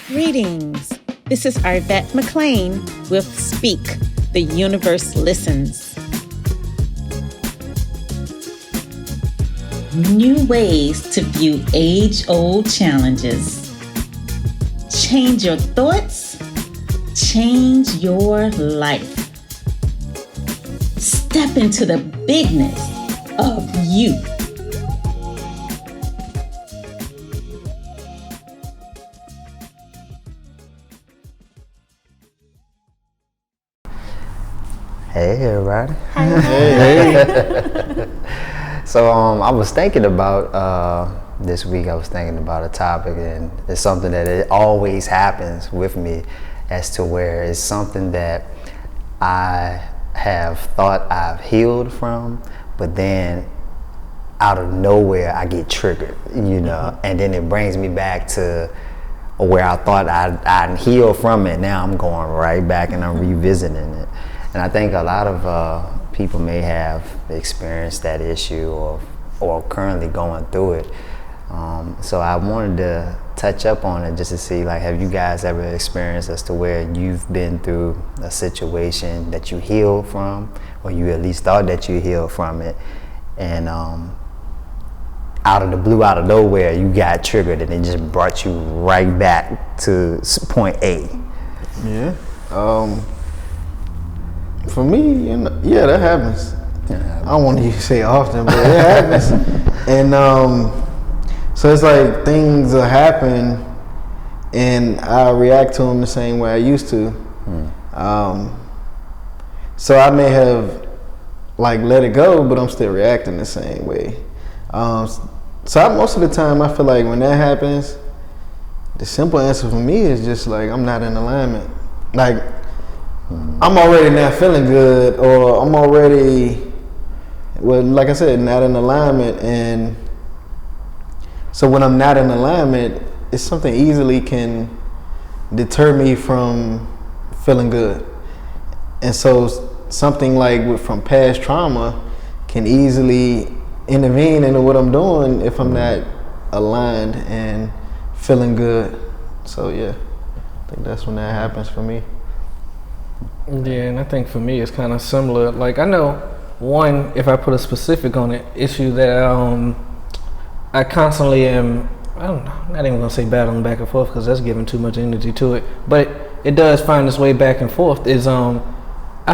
Greetings. This is Arvette McLean with Speak, The Universe Listens. New ways to view age-old challenges. Change your thoughts, change your life. Step into the bigness of you. Hey everybody. Hey. So I was thinking about this week. I was thinking about a topic, and it's something that it always happens with me, as to where it's something that I have thought I've healed from, but then out of nowhere I get triggered, and then it brings me back to where I thought I'd healed from it. Now I'm going right back and I'm revisiting it. And I think a lot of people may have experienced that issue or currently going through it. So I wanted to touch up on it just to see, like, have you guys ever experienced as to where you've been through a situation that you healed from, or you at least thought that you healed from it, and out of the blue, out of nowhere, you got triggered and it just brought you right back to point A? Yeah. For me, yeah, that happens. I don't want to say often, but it happens. And so it's like things will happen, and I react to them the same way I used to. So I may have let it go, but I'm still reacting the same way. Most of the time, I feel like when that happens, the simple answer for me is just I'm not in alignment. I'm already not feeling good, or I'm already, like I said, not in alignment. And so when I'm not in alignment, it's something easily can deter me from feeling good. And so something from past trauma can easily intervene into what I'm doing if I'm not aligned and feeling good. So yeah, I think that's when that happens for me. Yeah, and I think for me it's kind of similar. I know, one, if I put a specific on it, issue that I constantly am, I don't know, I'm not even gonna say battling back and forth because that's giving too much energy to it, but it does find its way back and forth, is I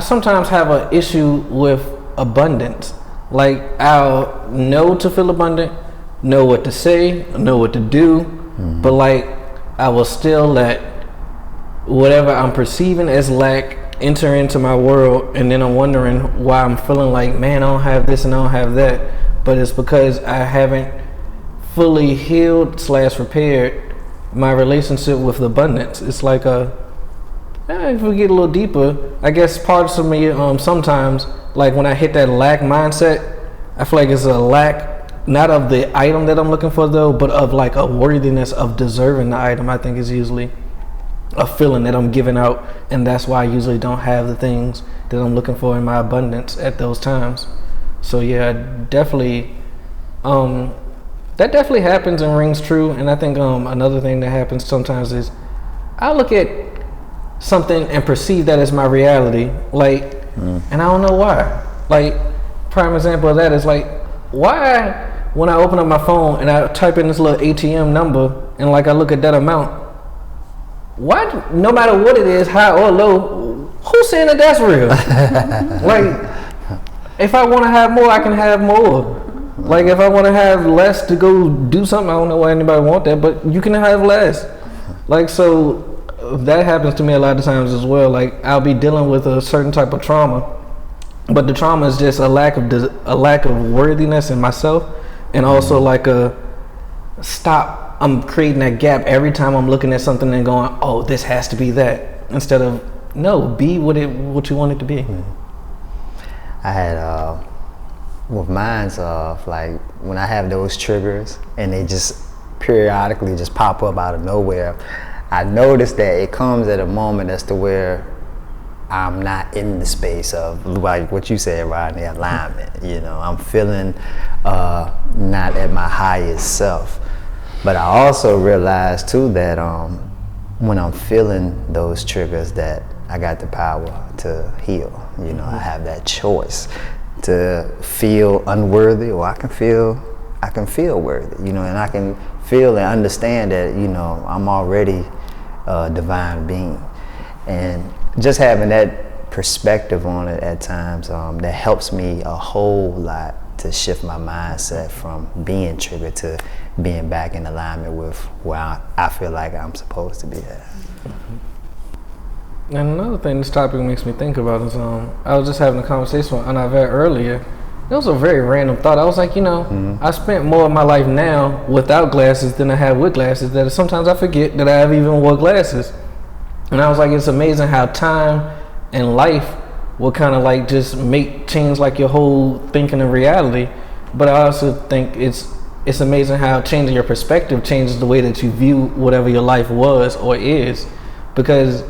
sometimes have an issue with abundance. I'll know to feel abundant, know what to say, know what to do, but I will still let whatever I'm perceiving as lack enter into my world, and then I'm wondering why I'm feeling man, I don't have this and I don't have that. But it's because I haven't fully healed / repaired my relationship with abundance. It's if we get a little deeper, I guess parts of me sometimes, when I hit that lack mindset, I feel like it's a lack, not of the item that I'm looking for though, but of a worthiness of deserving the item. I think is usually a feeling that I'm giving out, and that's why I usually don't have the things that I'm looking for in my abundance at those times. So yeah, definitely, that definitely happens and rings true. And I think another thing that happens sometimes is I look at something and perceive that as my reality, and I don't know why. Prime example of that is why when I open up my phone and I type in this little ATM number and I look at that amount, why, no matter what it is, high or low, who's saying that that's real? If I want to have more, I can have more. If I want to have less to go do something, I don't know why anybody want that, but you can have less. So that happens to me a lot of times as well. I'll be dealing with a certain type of trauma, but the trauma is just a lack of worthiness in myself, and also I'm creating that gap every time I'm looking at something and going, oh, this has to be that, instead of no, be what you want it to be. I had with mine's when I have those triggers and they just periodically just pop up out of nowhere, I notice that it comes at a moment as to where I'm not in the space of what you said, Rodney, alignment. I'm feeling not at my highest self. But I also realized too that when I'm feeling those triggers that I got the power to heal. You know, I have that choice to feel unworthy, or I can feel worthy, you know, and I can feel and understand that, you know, I'm already a divine being. And just having that perspective on it at times, that helps me a whole lot to shift my mindset from being triggered to being back in alignment with where I feel like I'm supposed to be at. And another thing this topic makes me think about is I was just having a conversation with Anavet earlier. It was a very random thought. I was like, you know, I spent more of my life now without glasses than I have with glasses, that sometimes I forget that I have even wore glasses. And I was like, it's amazing how time and life will kind of like just change like your whole thinking and reality. But I also think it's amazing how changing your perspective changes the way that you view whatever your life was or is. Because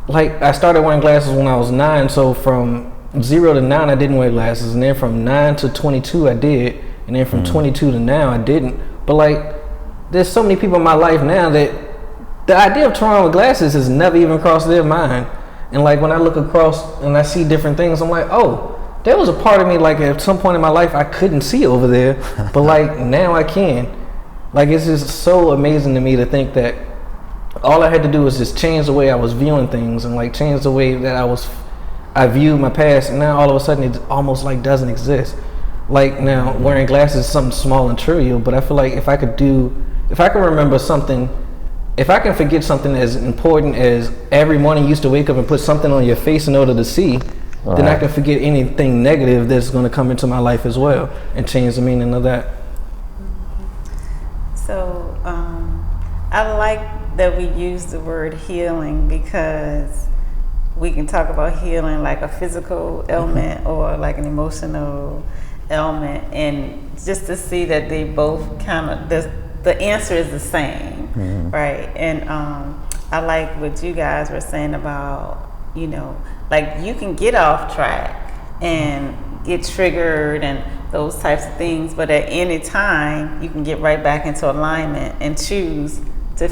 like I started wearing glasses when I was 9, so from 0 to 9 I didn't wear glasses, and then from 9 to 22 I did, and then from 22 to now I didn't. But like there's so many people in my life now that the idea of trying on with glasses has never even crossed their mind. And like when I look across and I see different things, I'm like, oh, there was a part of me like at some point in my life I couldn't see over there, but like now I can. Like it's just so amazing to me to think that all I had to do was just change the way I was viewing things, and like change the way that I viewed my past, and now all of a sudden it almost like doesn't exist. Like now wearing glasses is something small and trivial, but I feel like if I can remember something, if I can forget something as important as every morning you used to wake up and put something on your face in order to see, then I can forget anything negative that's going to come into my life as well and change the meaning of that. So I like that we use the word healing, because we can talk about healing like a physical ailment or like an emotional ailment, and just to see that they both kind of, the answer is the same, right? And I like what you guys were saying about, you know, like you can get off track and get triggered and those types of things, but at any time you can get right back into alignment and choose to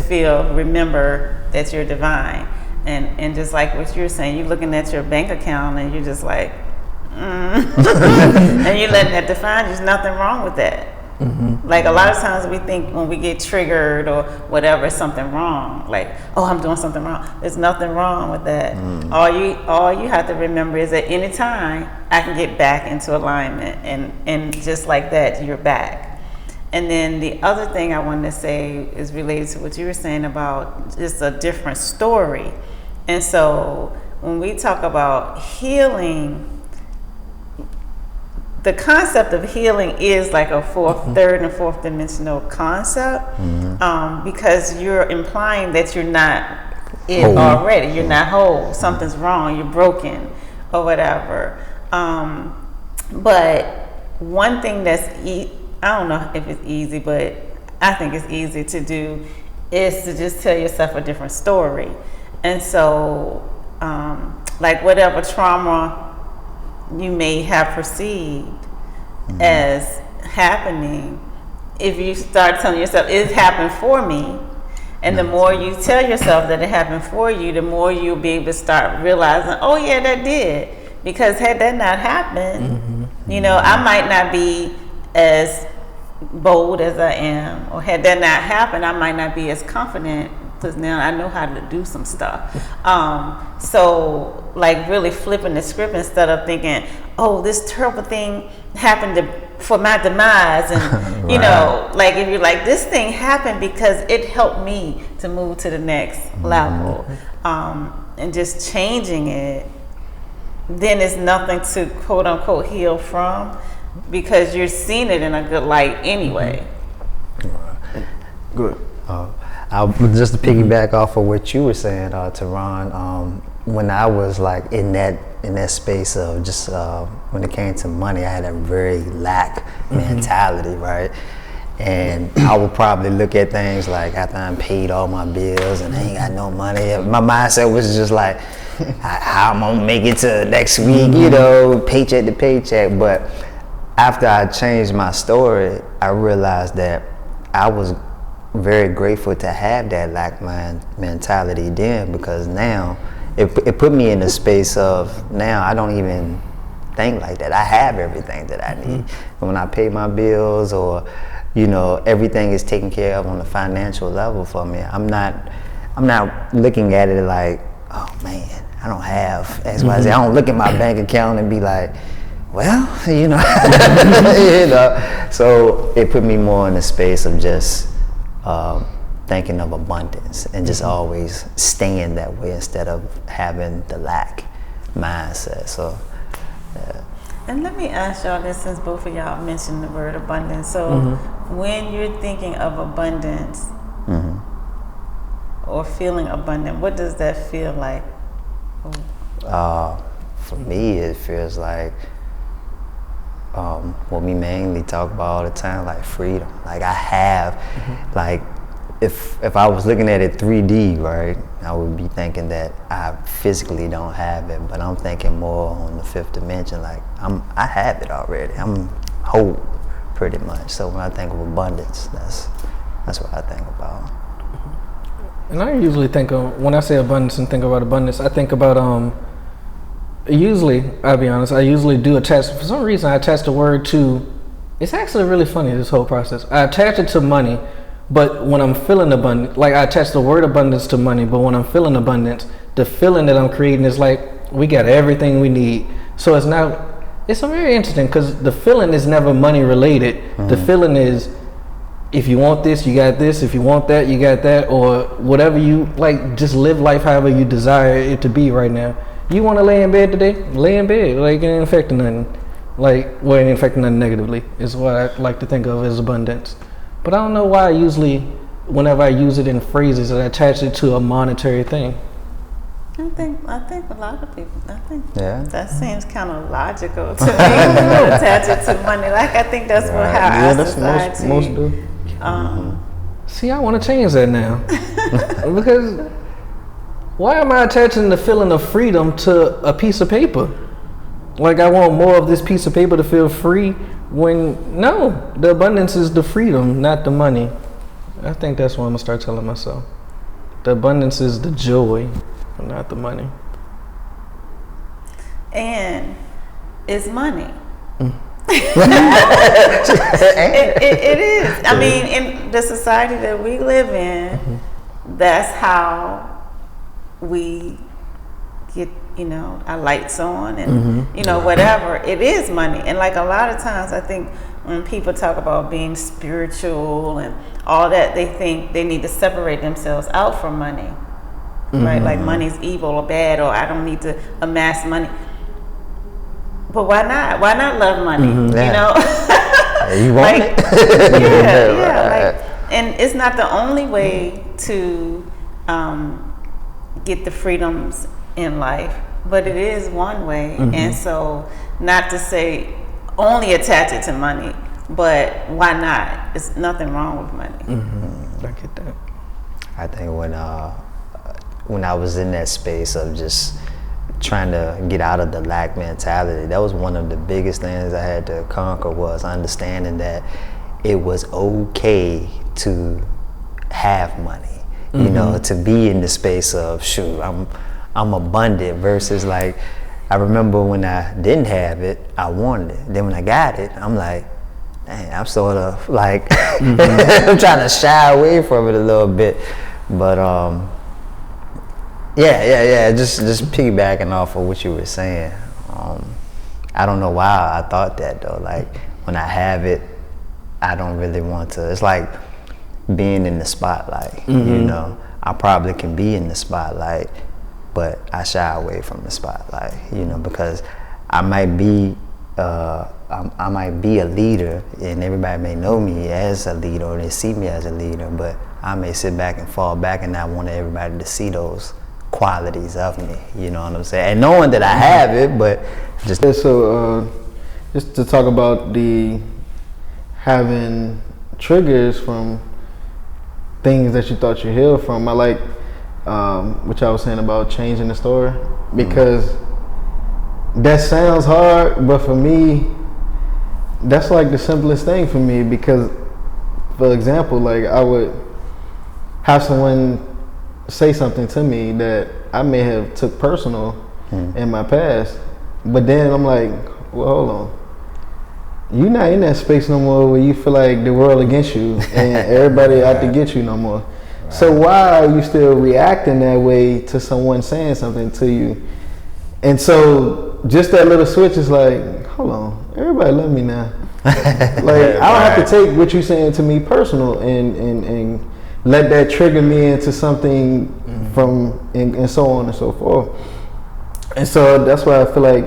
remember that you're divine. And just like what you're saying, you're looking at your bank account and you're just like, and you're letting that define you. There's nothing wrong with that. Like a lot of times we think when we get triggered or whatever, something wrong. Like, oh, I'm doing something wrong. There's nothing wrong with that. All you have to remember is at any time I can get back into alignment, and just like that, you're back. And then the other thing I wanted to say is related to what you were saying about just a different story. And so when we talk about healing, the concept of healing is like a third and fourth dimensional concept, because you're implying that you're not it already. You're not whole. Something's wrong. You're broken, or whatever. But one thing that's I don't know if it's easy, but I think it's easy to do, is to just tell yourself a different story. And so, like whatever trauma you may have perceived as happening, if you start telling yourself it happened for me, and the more you tell yourself that it happened for you, the more you'll be able to start realizing, oh yeah, that did. Because had that not happened, you know, I might not be as bold as I am, or had that not happened, I might not be as confident, because now I know how to do some stuff. So like really flipping the script, instead of thinking, oh, this terrible thing happened for my demise, and you know, like if you're like, this thing happened because it helped me to move to the next level, and just changing it, then it's nothing to quote unquote heal from, because you're seeing it in a good light anyway. Good. Just to piggyback off of what you were saying, Teron, when I was like in that space of just when it came to money, I had a very lack mentality, right? And I would probably look at things like, after I paid all my bills and I ain't got no money, my mindset was just like, how I'm gonna make it to next week, you know, paycheck to paycheck. But after I changed my story, I realized that I was very grateful to have that lack mentality then, because now it put me in a space of, now I don't even think like that. I have everything that I need. When I pay my bills, or everything is taken care of on the financial level for me. I'm not looking at it like, oh man, I don't have X, Y, Z. I don't look at my bank account and be like, well, So it put me more in a space of just thinking of abundance and just always staying that way instead of having the lack mindset. So. Yeah. And let me ask y'all this, since both of y'all mentioned the word abundance. So when you're thinking of abundance or feeling abundant, what does that feel like? For me, it feels like what we mainly talk about all the time, like freedom. Like I have, like if I was looking at it 3D, right, I would be thinking that I physically don't have it, but I'm thinking more on the fifth dimension, like I have it already. I'm whole, pretty much. So when I think of abundance, that's what I think about. And I usually think of, when I say abundance and think about abundance, I think about usually, I'll be honest, I usually do attach, for some reason I attach the word to, it's actually really funny, this whole process. I attach it to money, but when I'm feeling abundant, like I attach the word abundance to money, but when I'm feeling abundance, the feeling that I'm creating is like, we got everything we need. So it's very interesting, because the feeling is never money related. The feeling is, if you want this, you got this. If you want that, you got that. Or whatever you, like, just live life however you desire it to be right now. You want to lay in bed today? Lay in bed. Like, it ain't affecting nothing. Like, well, it ain't affecting nothing negatively, is what I like to think of as abundance. But I don't know why whenever I use it in phrases, I attach it to a monetary thing. I think a lot of people, Yeah. that seems kind of logical to me. Attach it to money. Like, I think that's what how our society. Most do. See, I want to change that now. Because why am I attaching the feeling of freedom to a piece of paper? Like, I want more of this piece of paper to feel free, when no, the abundance is the freedom, not the money. I think that's what I'm gonna start telling myself. The abundance is the joy, not the money. And it's money. it is. I mean, in the society that we live in, that's how we get, our lights on and, whatever. It is money. And like a lot of times, I think when people talk about being spiritual and all that, they think they need to separate themselves out from money. Right? Like money's evil or bad, or I don't need to amass money. But why not? Why not love money? You want like, it? yeah. Like, and it's not the only way to get the freedoms in life, but it is one way. And so, not to say only attach it to money, but why not? There's nothing wrong with money. I get that. I think when I was in that space of just trying to get out of the lack mentality, that was one of the biggest things I had to conquer, was understanding that it was okay to have money, to be in the space of, shoot, I'm abundant, versus like, I remember when I didn't have it, I wanted it. Then when I got it, I'm like, dang, I'm sort of like, I'm trying to shy away from it a little bit. But just piggybacking off of what you were saying. I don't know why I thought that though. Like, when I have it, I don't really want to. It's like being in the spotlight. I probably can be in the spotlight, but I shy away from the spotlight. Because I might be a leader, and everybody may know me as a leader, or they see me as a leader, but I may sit back and fall back and not want everybody to see those qualities of me. You know what I'm saying? And knowing that I have it, but just just to talk about the having triggers from things that you thought you healed from. I like what y'all was saying about changing the story, because that sounds hard, but for me, that's like the simplest thing for me. Because, for example, like have someone say something to me that I may have took personal in my past, but then I'm like, well, hold on. You're not in that space no more where you feel like the world against you and everybody out to get you no more. Right. So why are you still reacting that way to someone saying something to you? And so just that little switch is like, hold on, everybody love me now. Like I don't have to take what you're saying to me personal and let that trigger me into something from and so on and so forth. And so that's why I feel like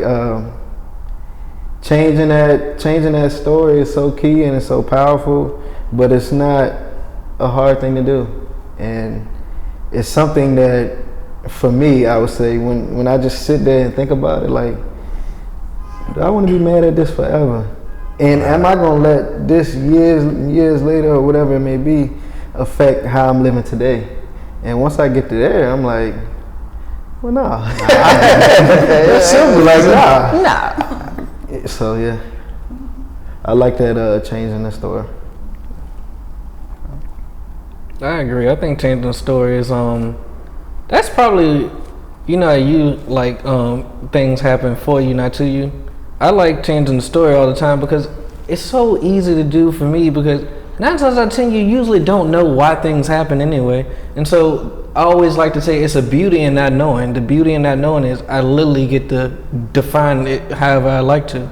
changing that story is so key and it's so powerful, but it's not a hard thing to do. And it's something that, for me, I would say, when I just sit there and think about it, like, do I want to be mad at this forever? And am I going to let this years later or whatever it may be affect how I'm living today? And once I get to there, I'm like, well, nah. It's simple, like, nah. So, yeah. I like that change in the story. I agree. I think changing the story is that's probably, you know, you like things happen for you, not to you. I like changing the story all the time because it's so easy to do for me, because 9 times out of 10 you usually don't know why things happen anyway. And so I always like to say it's a beauty in not knowing. The beauty in not knowing is I literally get to define it however I like to.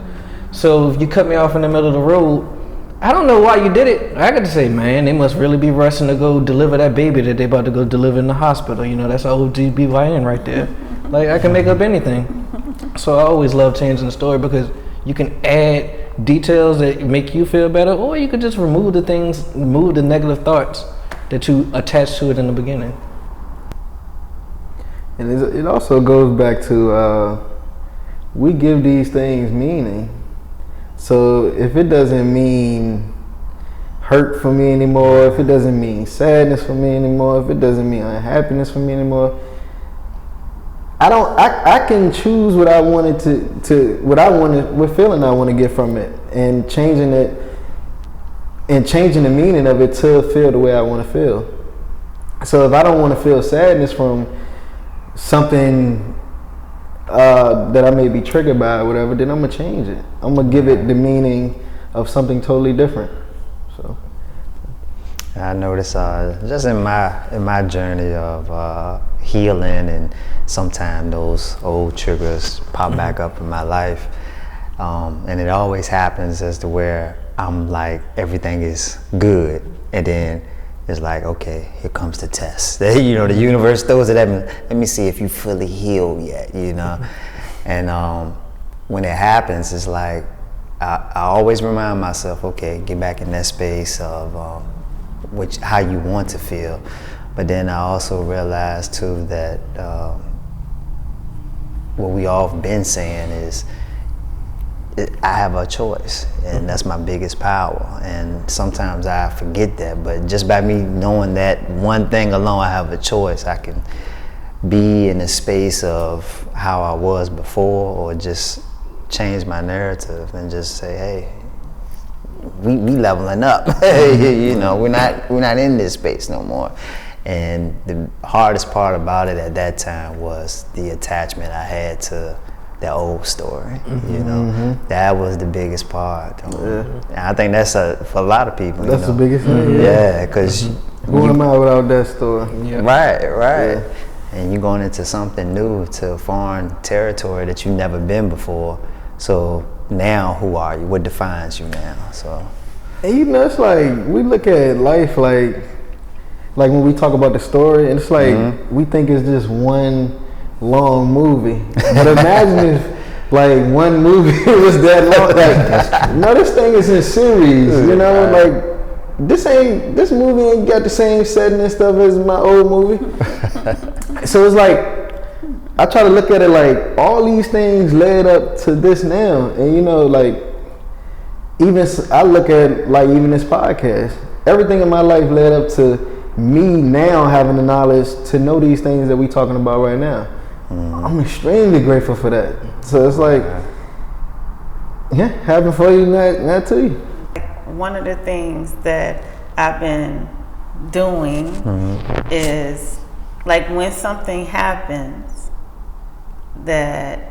So if you cut me off in the middle of the road, I don't know why you did it. I got to say, man, they must really be rushing to go deliver that baby that they about to go deliver in the hospital. You know, that's OGBYN right there. Like, I can make up anything. So I always love changing the story because you can add details that make you feel better, or you could just remove the things, remove the negative thoughts that you attach to it in the beginning. And it also goes back to we give these things meaning. So if it doesn't mean hurt for me anymore, if it doesn't mean sadness for me anymore, if it doesn't mean unhappiness for me anymore, I can choose what I wanted what feeling I want to get from it, and changing it and changing the meaning of it to feel the way I want to feel. So if I don't want to feel sadness from something that I may be triggered by or whatever, then I'm gonna change it. I'm gonna give it the meaning of something totally different. So I notice just in my journey of healing, and sometimes those old triggers pop back up in my life, and it always happens as to where I'm like, everything is good, and then it's like, okay, here comes the test. You know, the universe throws it at me. Let me see if you fully healed yet, you know. And when it happens, it's like, I always remind myself, okay, get back in that space of how you want to feel. But then I also realize too that what we all been saying is, I have a choice, and that's my biggest power. And sometimes I forget that, but just by me knowing that one thing alone, I have a choice. I can be in a space of how I was before, or just change my narrative and just say, hey, we leveling up. You know, we're not in this space no more. And the hardest part about it at that time was the attachment I had to that old story. You know, that was the biggest part. And I think that's for a lot of people. That's the biggest thing. Yeah, because who am I without that story? Yeah. Right. Yeah. And you're going into something new, to foreign territory that you've never been before. So now, who are you? What defines you now? So, and you know, it's like we look at life like when we talk about the story, and it's like we think it's just one long movie. But imagine if like one movie was that long. Like, no, this thing is in series. You know, like this movie ain't got the same setting and stuff as my old movie. So it's like, I try to look at it like all these things led up to this now. And you know, like, I look at like even this podcast, everything in my life led up to me now having the knowledge to know these things that we talking about right now. I'm extremely grateful for that. So it's like, yeah, happen for you, not to you. One of the things that I've been doing is like when something happens that,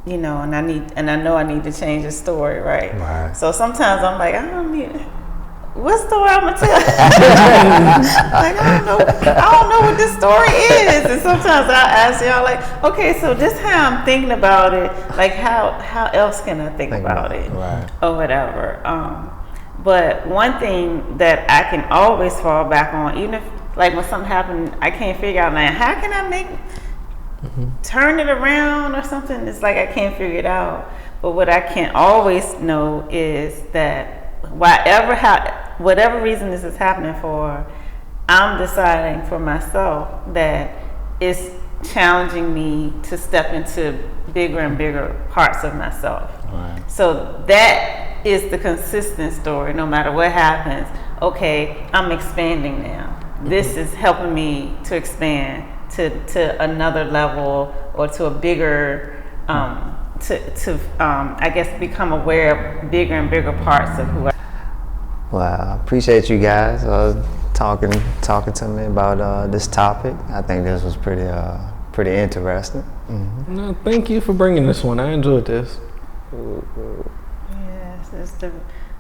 you know, and I know I need to change the story, right? Right. So sometimes I'm like, I don't need. What story I'm gonna tell? Like I don't know what this story is. And sometimes I ask y'all like, okay, so this how I'm thinking about it. Like how else can I think about it, right. or whatever. But one thing that I can always fall back on, even if like when something happened, I can't figure out now how can I make turn it around or something. It's like I can't figure it out. But what I can always know is that whatever reason this is happening for, I'm deciding for myself that it's challenging me to step into bigger and bigger parts of myself. Right. So that is the consistent story. No matter what happens, okay, I'm expanding now. This is helping me to expand to another level or to a bigger I guess become aware of bigger and bigger parts of who I am. Well, I appreciate you guys talking to me about this topic. I think this was pretty interesting. Mm-hmm. No, thank you for bringing this one. I enjoyed this. Yes, it's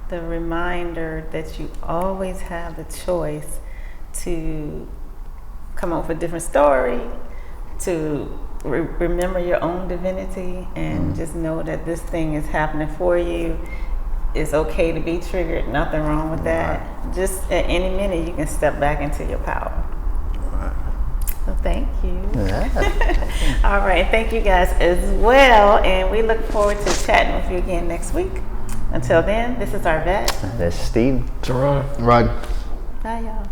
the reminder that you always have the choice to come up with a different story, to remember your own divinity, and just know that this thing is happening for you. It's okay to be triggered, nothing wrong with that. Right. Just at any minute you can step back into your power. Right. So thank you. Yeah. All right, thank you guys as well, and we look forward to chatting with you again next week. Until then, this is Arvette. That's Steve. Jerron. Right. Bye y'all.